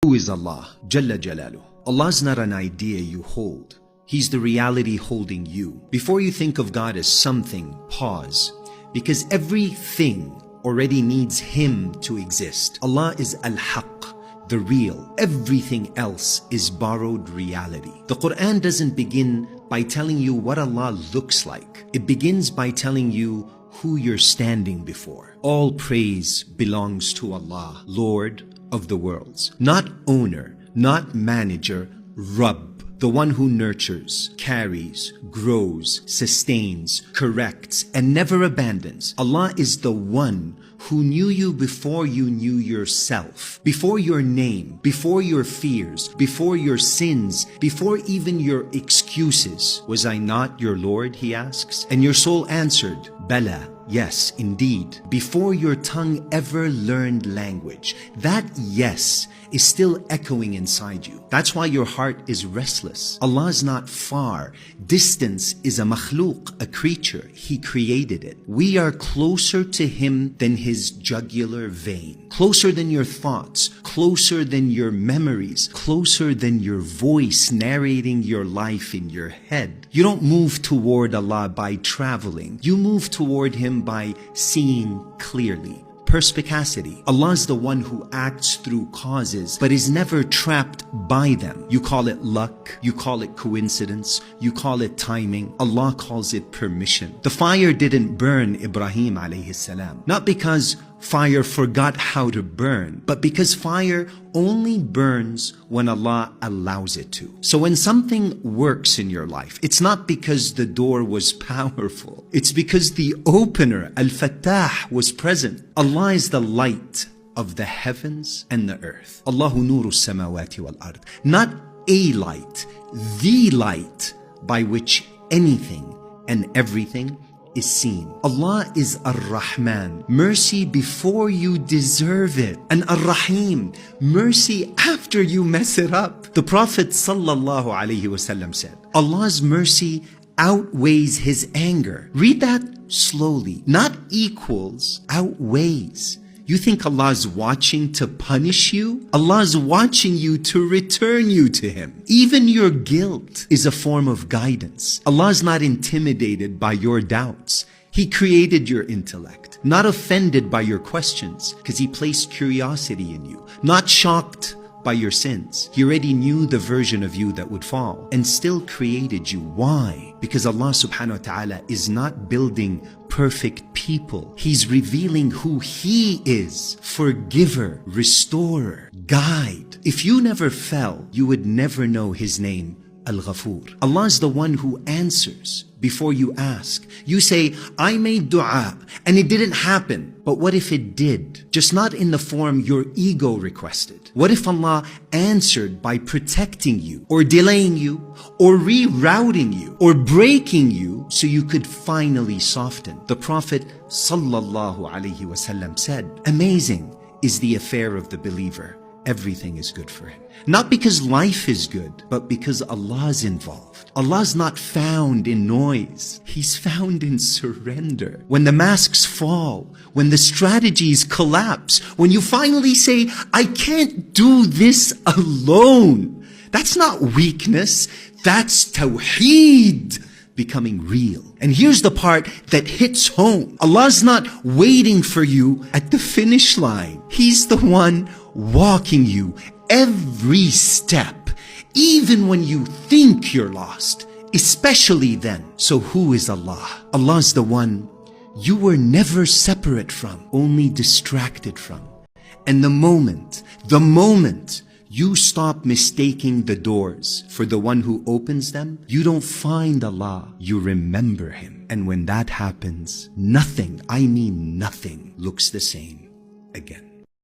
Who is Allah? Jalla Jalaluh. Allah's not an idea you hold. He's the reality holding you. Before you think of God as something, pause. Because everything already needs Him to exist. Allah is Al-Haq, the real. Everything else is borrowed reality. The Quran doesn't begin by telling you what Allah looks like. It begins by telling you who you're standing before. All praise belongs to Allah, Lord of the worlds. Not owner, not manager, Rabb, the one who nurtures, carries, grows, sustains, corrects, and never abandons. Allah is the one who knew you before you knew yourself, before your name, before your fears, before your sins, before even your excuses. Was I not your Lord, he asks? And your soul answered, Bala, yes, indeed. Before your tongue ever learned language, that yes is still echoing inside you. That's why your heart is restless. Allah is not far. Distance is a makhluk, a creature. He created it. We are closer to Him than His jugular vein. Closer than your thoughts, closer than your memories, closer than your voice narrating your life in your head. You don't move toward Allah by traveling. You move toward Him by seeing clearly. Perspicacity. Allah is the one who acts through causes, but is never trapped by them. You call it luck, you call it coincidence, you call it timing. Allah calls it permission. The fire didn't burn Ibrahim alayhi salam, not because fire forgot how to burn, but because fire only burns when Allah allows it to. So when something works in your life, it's not because the door was powerful. It's because the opener, Al-Fattah, was present. Allah is the light of the heavens and the earth. Allahu nuru samawati wal ard. Not a light, the light by which anything and everything is seen. Allah is Ar-Rahman, mercy before you deserve it, and Ar-Rahim, mercy after you mess it up. The Prophet ﷺ said, Allah's mercy outweighs His anger. Read that slowly. Not equals, outweighs. You think Allah's watching to punish you? Allah's watching you to return you to Him. Even your guilt is a form of guidance. Allah's not intimidated by your doubts. He created your intellect. Not offended by your questions, because He placed curiosity in you. Not shocked by your sins. He already knew the version of you that would fall and still created you. Why? Because Allah subhanahu wa ta'ala is not building perfect people. He's revealing who He is. Forgiver, restorer, guide. If you never fell, you would never know His name, Al-Ghafur. Allah is the one who answers before you ask. You say, I made dua and it didn't happen. But what if it did? Just not in the form your ego requested. What if Allah answered by protecting you or delaying you or rerouting you or breaking you so you could finally soften? The Prophet ﷺ said, amazing is the affair of the believer. Everything is good for him. Not because life is good, but because Allah is involved. Allah's not found in noise. He's found in surrender. When the masks fall, when the strategies collapse, when you finally say, I can't do this alone. That's not weakness. That's tawheed becoming real. And here's the part that hits home. Allah's not waiting for you at the finish line. He's the one walking you every step, even when you think you're lost, especially then. So who is Allah? Allah's the one you were never separate from, only distracted from. And the moment you stop mistaking the doors for the one who opens them, you don't find Allah, you remember Him. And when that happens, nothing, I mean nothing, looks the same again.